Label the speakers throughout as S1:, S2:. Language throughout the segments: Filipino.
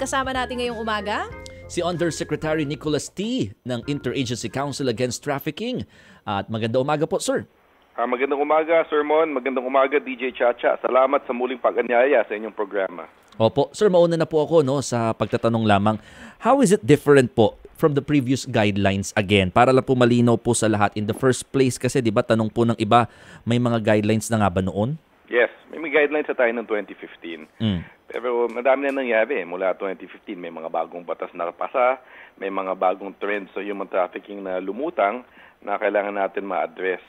S1: kasama natin ngayong umaga
S2: si Undersecretary Nicholas T. ng Interagency Council Against Trafficking. At magandang umaga po, sir.
S3: Magandang umaga, Sir Mon. Magandang umaga, DJ Chacha. Salamat sa muling pag-anyaya sa inyong programa.
S2: Opo. Sir, mauna na po ako sa pagtatanong lamang. How is it different po from the previous guidelines again? Para lang po malinaw po sa lahat. In the first place kasi, di ba, tanong po ng iba, may mga guidelines na nga ba noon?
S3: Yes, may guidelines na tayo ng 2015. Pero madami na nangyari. Mula 2015, may mga bagong batas na napasa, may mga bagong trends sa human trafficking na lumutang na kailangan natin ma-address.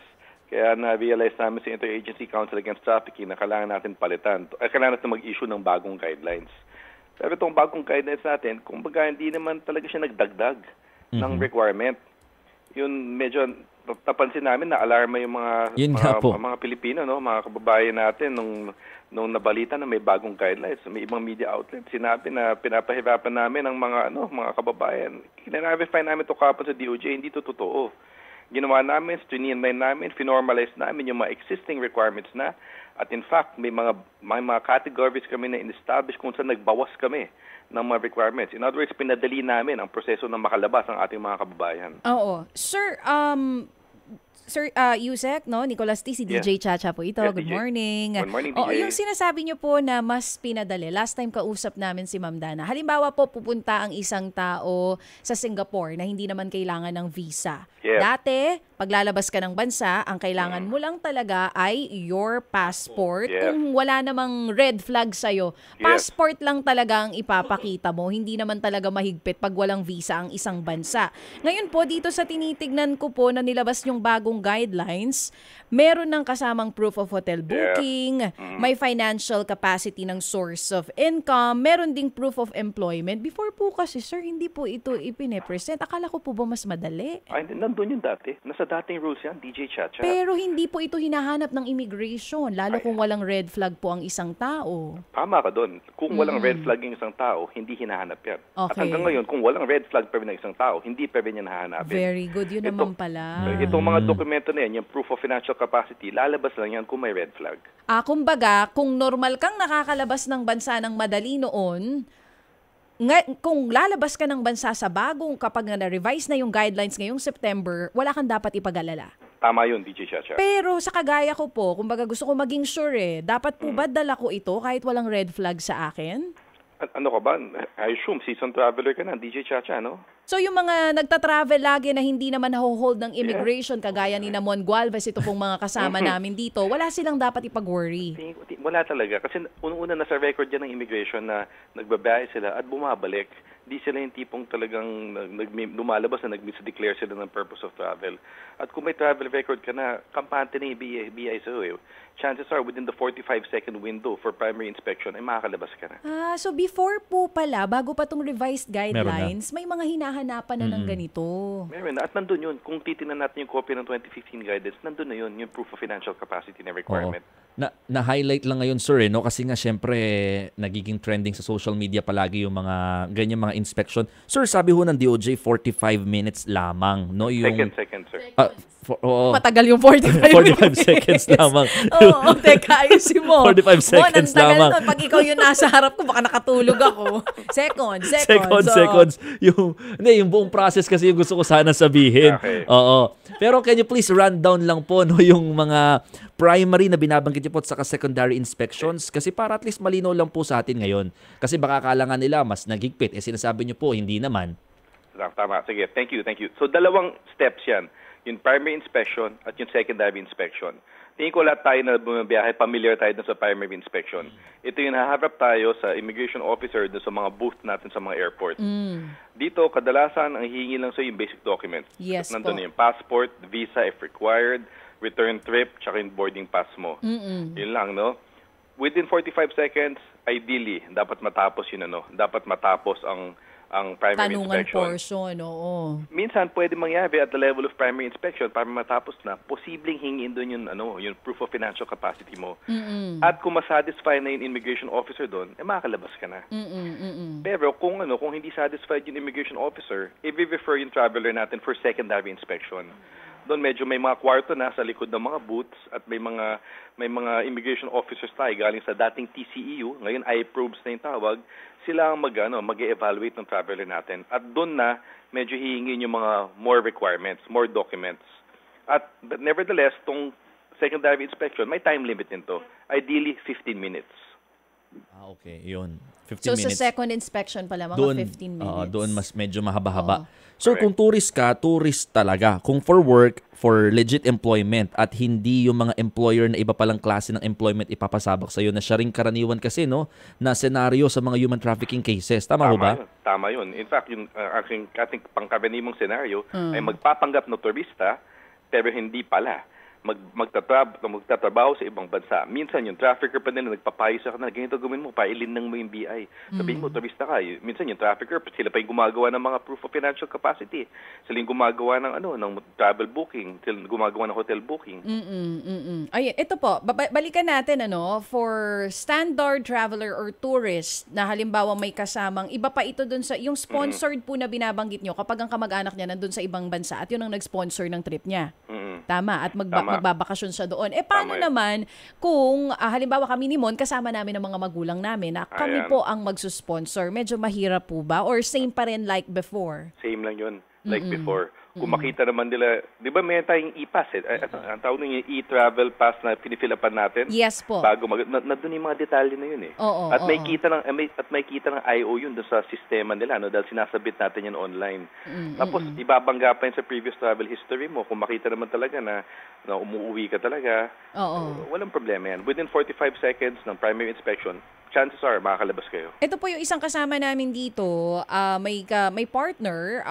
S3: Kaya na-realize namin sa Interagency Council Against Trafficking na kailangan natin palitan, kailangan natin mag-issue ng bagong guidelines. Pero itong bagong guidelines natin, kumbaga hindi naman talaga siya nagdagdag ng requirement. Yun medyo napansin namin na alarma yung mga Pilipino, no, mga kababayan natin nung nabalita na may bagong guidelines, may ibang media outlet sinabi na pinapahirapan namin ang mga kababayan. Kinarefine namin to kapon sa DOJ, hindi to totoo. Ginawa namin, streamline namin, finormalize namin yung mga existing requirements na, at in fact may mga categories kami na in-establish kung saan nagbawas kami ng mga requirements. In other words, pinadali namin ang proseso na makalabas ang ating mga kababayan.
S1: Oo. Sir, Yusek, no? Nicholas T, si DJ Chacha po ito.
S3: Yes,
S1: Good
S3: DJ.
S1: morning.
S3: Good morning, DJ.
S1: Yung sinasabi niyo po na mas pinadali, last time kausap namin si Ma'am Dana. Halimbawa po, pupunta ang isang tao sa Singapore na hindi naman kailangan ng visa.
S3: Yes.
S1: Dati, paglalabas ka ng bansa, ang kailangan mo lang talaga ay your passport.
S3: Yes.
S1: Kung wala namang red flag sa'yo, passport lang talaga ang ipapakita mo. Hindi naman talaga mahigpit pag walang visa ang isang bansa. Ngayon po, dito sa tinitignan ko po na nilabas yung bagong guidelines, meron ng kasamang proof of hotel booking, may financial capacity ng source of income, meron ding proof of employment. Before po kasi, sir, hindi po ito ipine-present. Akala ko po ba mas madali?
S3: Ay, nandun yung dati. Nasa dating rules yan, DJ Chacha.
S1: Pero hindi po ito hinahanap ng immigration, lalo kung walang red flag po ang isang tao.
S3: Tama ka doon. Kung walang red flag yung isang tao, hindi hinahanap yan. At
S1: Okay.
S3: hanggang ngayon, kung walang red flag pa rin ng isang tao, hindi pa rin yan hahanapin.
S1: Very good. Yun naman pala.
S3: Itong mga dokumento na yan, yung proof of financial capacity, lalabas lang yan kung may red flag.
S1: Kumbaga, kung normal kang nakakalabas ng bansa ng madali noon, kung lalabas ka ng bansa sa bagong kapag na-revise na yung guidelines ngayong September, wala kang dapat ipag-alala.
S3: Tama yun, DJ Chacha.
S1: Pero sa kagaya ko po, kumbaga gusto ko maging sure dapat po ba dala ko ito kahit walang red flag sa akin?
S3: Ano ka ba? I assume season traveler ka na, DJ Chacha, no?
S1: So yung mga nagta-travel lagi na hindi naman naho-hold ng immigration, kagaya ni Namon Gualvez, ito pong mga kasama namin dito, wala silang dapat ipag-worry.
S3: Wala talaga. Kasi unang-una nasa record yan ng immigration na nagbabiyahe sila at bumabalik. Di sila yung tipong talagang lumalabas na nag-misdeclare sila ng purpose of travel. At kung may travel record ka na, kampante na yung BI sa'yo, chances are within the 45-second window for primary inspection, ay makakalabas ka na.
S1: So before po pala, bago pa tong revised guidelines, may mga hinahanapan na ng ganito.
S3: Meron na. At nandun yun. Kung titignan natin yung copy ng 2015 guidance, nandun na yun, yung proof of financial capacity na requirement.
S2: Na-highlight lang ngayon, sir, no? Kasi nga, syempre, nagiging trending sa social media palagi yung mga ganyan mga inspection. Sir, sabi ho ng DOJ, 45 minutes lamang, no? Yung
S3: Second, sir.
S1: Matagal yung 45
S2: 45 seconds lamang.
S1: Oo, teka, ayusin mo.
S2: 45 seconds lamang.
S1: Pag ikaw yung nasa harap ko, baka nakatulog ako. Seconds.
S2: Yung buong process kasi yung gusto ko sana sabihin.
S3: Okay.
S2: Oo. Pero can you please run down lang po yung mga primary na binabanggit niyo po at saka secondary inspections? Kasi para at least malinaw lang po sa atin ngayon. Kasi baka akala nga nila mas nagigpit. Sinasabi niyo po, hindi naman.
S3: Tama. Sige, thank you. So, dalawang steps yan. Yung primary inspection at yung secondary inspection. Tingin ko lahat tayo na bumabiyahe, familiar tayo dun sa primary inspection. Ito yung haharap tayo sa immigration officer dun sa mga booth natin sa mga airport. Dito, kadalasan, ang hihingi lang sa yung basic documents.
S1: Yes po.
S3: Nandun yung passport, visa if required, return trip, tsaka yung boarding pass mo. Yun lang, no? Within 45 seconds, ideally, dapat matapos yun, dapat matapos ang primary
S1: tanungan
S3: inspection.
S1: portion, oo.
S3: Minsan pwede mangyari at the level of primary inspection para matapos na, posibleng hingin doon yung proof of financial capacity mo. At kung masatisfy na yung immigration officer doon, makakalabas ka na. Pero kung hindi satisfied yung immigration officer, i-refer yung traveler natin for secondary inspection. Doon medyo may mga kwarto na sa likod ng mga booths at may mga immigration officers tayo galing sa dating TCEU, ngayon iProbes na yung tawag, sila ang mag-evaluate ng traveler natin. At doon na medyo hihingin yung mga more requirements, more documents. But nevertheless, tong secondary inspection, may time limit nito. Ideally, 15 minutes.
S2: Okay, yun. 15
S1: So
S2: minutes.
S1: sa second inspection pala, mga
S2: Doon,
S1: 15 minutes.
S2: doon mas medyo mahaba-haba.
S1: Oo.
S2: Sir, kung tourist ka, tourist talaga. Kung for work, for legit employment at hindi yung mga employer na iba palang klase ng employment ipapasabak sa'yo na siya rin karaniwan kasi, no, na senaryo sa mga human trafficking cases. Tama ho ba?
S3: Tama yun. In fact, yung ating pangkaraniwang senaryo ay magpapanggap na turista pero hindi pala. Magtatrabaho sa ibang bansa. Minsan yung trafficker pa nila nagpapayo sa kanila, ganito gawin mo, pailinang mo yung BI. Sabihin mo, turista ka. Minsan yung trafficker, sila pa yung gumagawa ng mga proof of financial capacity. Sila yung gumagawa ng ng travel booking, sila gumagawa ng hotel booking.
S1: Ay, ito po, balikan natin for standard traveler or tourist na halimbawa may kasamang, iba pa ito dun sa, yung sponsored po na binabanggit nyo kapag ang kamag-anak niya nandun sa ibang bansa at yun ang nag-sponsor ng trip niya. Tama. At magbabakasyon siya doon. Paano naman kung halimbawa kami ni Mon, kasama namin ang mga magulang namin na kami po ang magsusponsor. Medyo mahirap po ba? Or same pa rin like before?
S3: Same lang yun. Like before. Kung makita naman nila, di ba may tayong e-pass ang tawag nyo yung e-travel pass na pinifilapan natin?
S1: Yes po.
S3: Bago nandun yung mga detalye na yun
S1: Oo,
S3: at may kita ng IO yun doon sa sistema nila dahil sinasabit natin yan online. Tapos ibabangga pa yun sa previous travel history mo. Kung makita naman talaga na umuwi ka talaga, walang problema yan. Within 45 seconds ng primary inspection, chances are makakalabas kayo.
S1: Ito po yung isang kasama namin dito, may partner,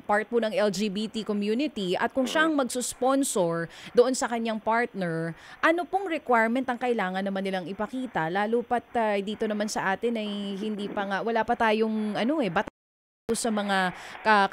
S1: part po ng LGBT community, at kung siyang magsusponsor doon sa kanyang partner, ano pong requirement ang kailangan naman nilang ipakita? Lalo pat dito naman sa atin ay hindi pa nga, wala pa tayong bata sa mga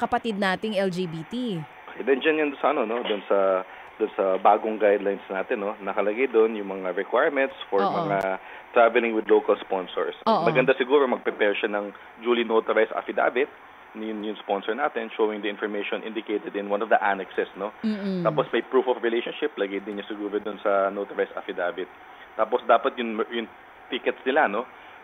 S1: kapatid nating LGBT.
S3: Then dyan yan doon sa bagong guidelines natin, nakalagay doon yung mga requirements for mga traveling with local sponsors. Maganda siguro mag-prepare siya ng duly notarized affidavit, yung sponsor natin, showing the information indicated in one of the annexes, Tapos may proof of relationship, lagay din niya siguro doon sa notarized affidavit. Tapos dapat yung tickets nila,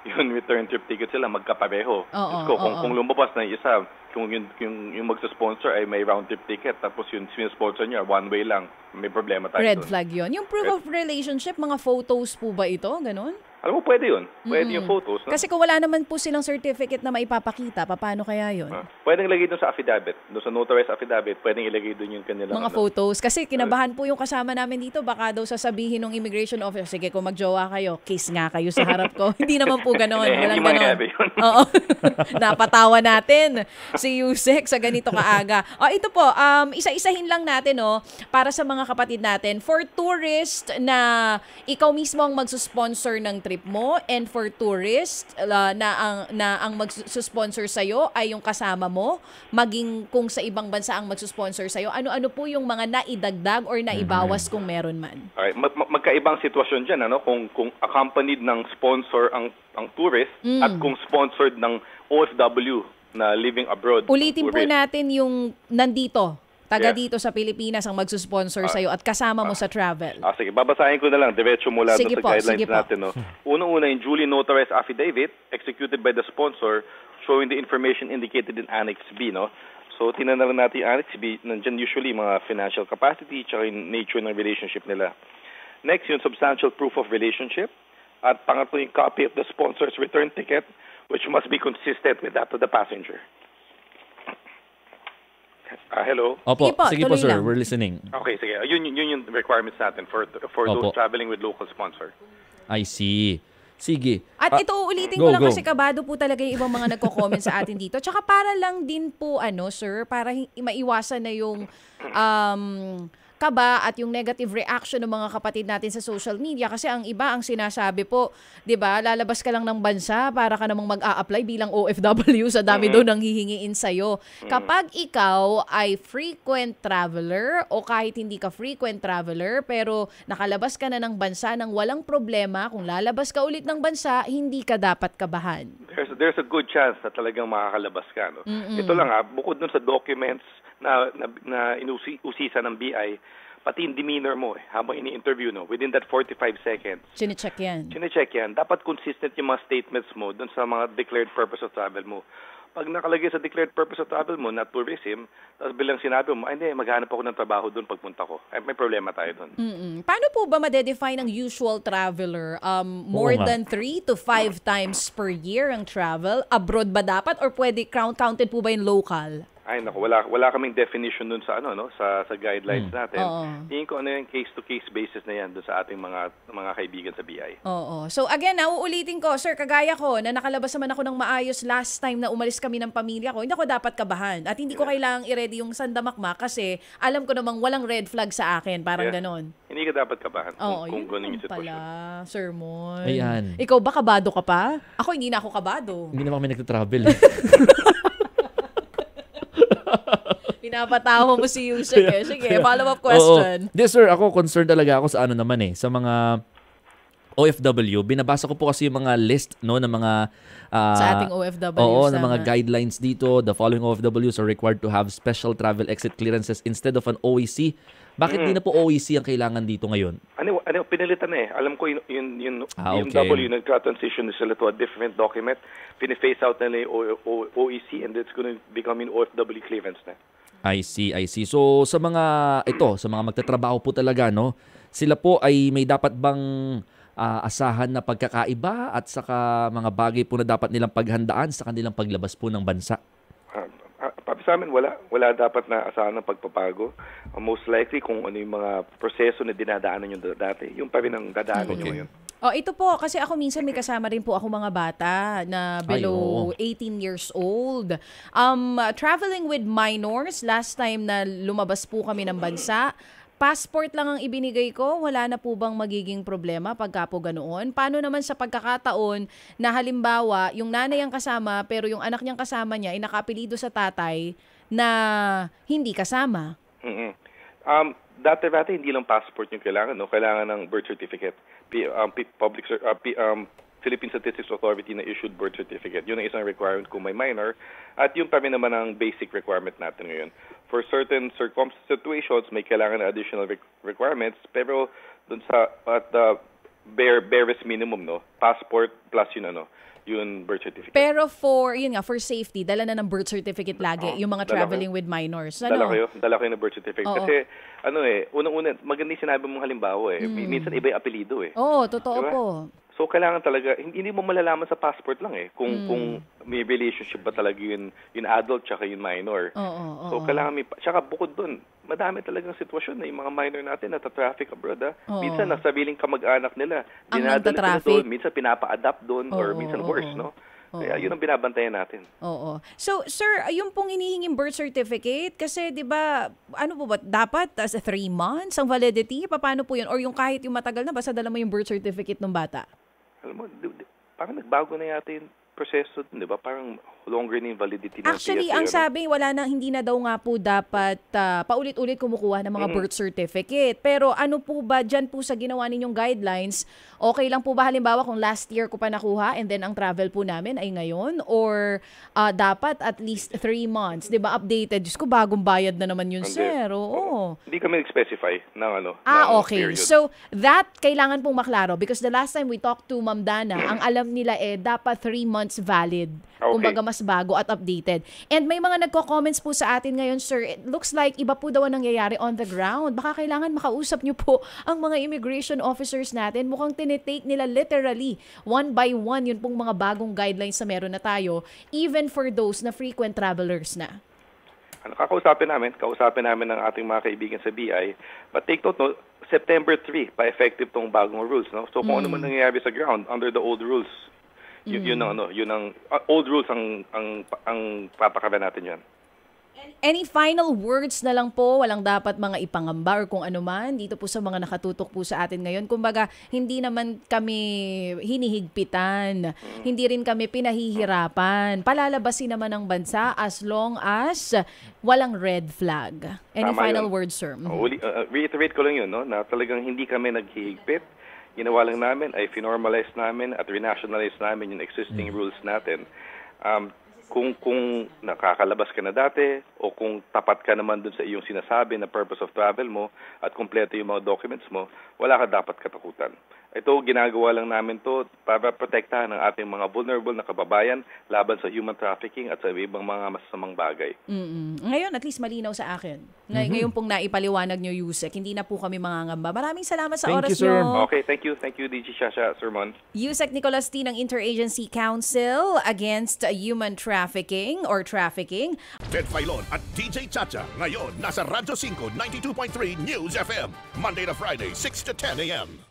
S3: yung return trip ticket sila magkapareho. Kung lumabas na yung isa, kung yung magsa-sponsor ay may round trip ticket, tapos yung sponsor niya one way lang, may problema tayo.
S1: Red flag yun. Yung proof of relationship, mga photos po ba ito? Ganon?
S3: Alam mo, pwede yun. Pwede yung photos.
S1: Kasi kung wala naman po silang certificate na maipapakita, paano kaya yun?
S3: Pwedeng ilagay doon sa affidavit. Doon sa notarized affidavit, pwedeng ilagay doon yung kanilang
S1: mga photos. Kasi kinabahan po yung kasama namin dito. Baka daw sasabihin ng immigration officer, sige, kung magjowa kayo, kiss nga kayo sa harap ko. Hindi naman po ganon. Walang ganon. Oo. Napatawa natin si Yusek sa ganito kaaga. Ito po, isa-isahin lang natin, para sa mga kapatid natin. For tourist na ikaw mismo ang magsusponsor ng trip mo, and for tourist na ang magsusponsor sa'yo ay yung kasama mo, maging kung sa ibang bansa ang magsusponsor sa'yo, ano po yung mga naidagdag or naibawas kung meron man?
S3: Alright, magkaibang sitwasyon dyan, kung accompanied ng sponsor ang tourist at kung sponsored ng OFW na living abroad.
S1: Ulitin po natin yung nandito. Taga dito sa Pilipinas ang magsusponsor sa'yo at kasama mo sa travel.
S3: Sige, babasahin ko na lang diretso mula sa guidelines natin. Unang-una, yung duly notarized affidavit executed by the sponsor showing the information indicated in Annex B. So, tingnan na lang natin yung Annex B. Nandiyan usually mga financial capacity tsaka yung nature ng relationship nila. Next, yung substantial proof of relationship. At pangatlo, yung copy of the sponsor's return ticket, which must be consistent with that of the passenger. Hello?
S2: Opo, sige po sir,
S1: lang.
S2: we're listening.
S3: Okay, sige. Yun yung requirements natin for those traveling with local sponsor.
S2: I see. Sige.
S1: At ito, ulitin ko lang kasi kabado po talaga yung ibang mga nagko-comment sa atin dito. Tsaka para lang din po, sir, para maiwasan na yung kaba at yung negative reaction ng mga kapatid natin sa social media. Kasi ang iba, ang sinasabi po, 'di ba, lalabas ka lang ng bansa para ka namang mag-a-apply bilang OFW sa dami doon ang hihingiin sa'yo. Kapag ikaw ay frequent traveler o kahit hindi ka frequent traveler pero nakalabas ka na ng bansa nang walang problema, kung lalabas ka ulit ng bansa, hindi ka dapat kabahan.
S3: there's a good chance na talagang makakalabas ka, no? Ito lang bukod dun sa documents na usisa ng BI, pati yung demeanor mo habang ini-interview, no, within that 45 seconds.
S1: Chinecheck yan.
S3: Dapat consistent yung mga statements mo dun sa mga declared purpose of travel mo. Pag nakalagay sa declared purpose of travel mo na tourism, tapos bilang sinabi mo, hindi, maghanap ako ng trabaho doon pagpunta ko. May problema tayo doon.
S1: Paano po ba ma-define ang usual traveler? More than 3 to 5 times per year ang travel? Abroad ba dapat or pwede counted po ba yung local?
S3: Ay naku, wala kaming definition dun sa sa guidelines natin. Tingin ko yung case to case basis na yan dun sa ating mga kaibigan sa BI.
S1: Oo. So again, uulitin ko, sir, kagaya ko na nakalabas naman ako ng maayos last time na umalis kami ng pamilya ko, hindi ako dapat kabahan at hindi ko kailangang i-ready yung sandamakma kasi alam ko namang walang red flag sa akin, parang ganon.
S3: Hindi ka dapat kabahan kung ganun yung sitwasyon.
S1: Pala, Sir Mon.
S2: Ayan.
S1: Ikaw ba kabado ka pa? Ako hindi na ako kabado.
S2: Hindi naman kami nagtatravel.
S1: Pinapataho mo si Yusek eh. Sige, follow-up question.
S2: Yes, sir. Ako, concerned talaga ako sa naman sa mga OFW. Binabasa ko po kasi yung mga list, no, ng mga
S1: sa ating OFWs.
S2: Oo, ng mga guidelines dito. The following OFWs are required to have special travel exit clearances instead of an OEC. Bakit di na po OEC ang kailangan dito ngayon?
S3: Pinilitan na eh. Alam ko yung
S2: okay.
S3: BMW nag-transition sila to a different document. Pini-face out na yung OEC and it's going to become in OFW clearance na.
S2: I see. So sa mga magtatrabaho po talaga, no, sila po ay may dapat bang asahan na pagkakaiba at saka mga bagay po na dapat nilang paghandaan sa kanilang paglabas po ng bansa?
S3: Sa amin, wala dapat na asahan ng pagpapago. Most likely, kung ano yung mga proseso na dinadaanan nyo dati, yung pa rin ang dadaanan nyo ngayon.
S1: Ito po, kasi ako minsan may kasama rin po ako mga bata na below 18 years old. Traveling with minors, last time na lumabas po kami ng bansa, passport lang ang ibinigay ko, wala na po bang magiging problema pagka po ganoon? Paano naman sa pagkakataon na halimbawa, yung nanay ang kasama pero yung anak niyang kasama niya ay nakaapelido sa tatay na hindi kasama?
S3: Dati hindi lang passport yung kailangan, no? Kailangan ng birth certificate. Philippine Statistics Authority na issued birth certificate. Yun ang isang requirement kung may minor. At yun pa rin naman ang basic requirement natin ngayon. For certain situations, may kailangan na additional requirements, pero dun sa at the barest minimum, no, passport plus yun birth certificate.
S1: Pero for safety, dala na ng birth certificate lagi yung mga traveling with minors.
S3: Dala kayo ng birth certificate. Kasi unang-una, maganda yung sinabi mong halimbawa minsan iba yung apelido
S1: Oo, totoo
S3: diba?
S1: po.
S3: So kailangan talaga, hindi mo malalaman sa passport lang kung may relationship ba talaga yun adult tsaka yun minor. So kailangan tsaka bukod dun, madami talagang sitwasyon na yung mga minor natin nata-traffic abroad. Minsan nasabiling kamag-anak nila, dinadala sila doon, minsan pinapa-adapt doon or minsan worse, no? Kaya yun ang binabantayan natin.
S1: Oo. So, sir, yung pong hinihinging birth certificate, kasi di ba, dapat as 3 months ang validity? Paano po yun? Or yung kahit yung matagal na, basta dala mo yung birth certificate ng bata?
S3: Alam mo, parang nagbago na yata yung proseso, di ba? Parang longer na yung validity ng
S1: Actually,
S3: PSA,
S1: ang sabi, hindi na daw nga po dapat paulit-ulit kumukuha ng mga birth certificate. Pero ano po ba, dyan po sa ginawa ninyong guidelines, okay lang po ba halimbawa kung last year ko pa nakuha and then ang travel po namin ay ngayon? Or dapat at least 3 months, di ba, updated? Diyos ko, bagong bayad na naman yun, sir. Oo.
S3: Hindi kami nag-specify ng
S1: okay.
S3: period.
S1: So, that kailangan pong maklaro because the last time we talked to Ma'am Dana, ang alam nila dapat 3 months valid.
S3: Okay.
S1: Kumbaga mas bago at updated. And may mga nagko-comments po sa atin ngayon, sir. It looks like iba po daw ang nangyayari on the ground. Baka kailangan makausap niyo po ang mga immigration officers natin. Mukhang tinitake nila literally one by one yun pong mga bagong guidelines na meron na tayo, even for those na frequent travelers na.
S3: Kausapin namin ng ating mga kaibigan sa BI. But take note, no, September 3 pa effective tong bagong rules, no? So kung ano man nangyayari sa ground under the old rules, yun ang old rules ang papakaban natin 'yan.
S1: Any final words na lang po, walang dapat mga ipangamba or kung ano man dito po sa mga nakatutok po sa atin ngayon. Kumbaga, hindi naman kami hinihigpitan, hindi rin kami pinahihirapan. Palalabasin naman ng bansa as long as walang red flag. Any final words, sir?
S3: Reiterate ko lang yun, no, na talagang hindi kami naghihigpit. ginawa lang namin ay finormalize namin at renationalize namin yung existing rules natin. Kung nakakalabas ka na dati o kung tapat ka naman dun sa iyong sinasabi na purpose of travel mo at kumpleto yung mga documents mo, wala ka dapat katakutan. Ito, ginagawa lang namin to para protektahan ang ating mga vulnerable na kababayan laban sa human trafficking at sa ibang mga masasamang bagay.
S1: Ngayon, at least malinaw sa akin. Ngayon pong naipaliwanag nyo, Yusek, hindi na po kami mangangamba. Maraming salamat sa oras
S2: you, sir.
S1: nyo.
S3: Okay, thank you. Thank you, DG Shasha, Sir Mon.
S1: Yusek Nicolas T. ng Interagency Council Against Human Trafficking or Trafficking.
S4: Ted Filon at DJ Chacha. Ngayon, nasa Radyo 5, 92.3 News FM. Monday to Friday, 6 to 10 a.m.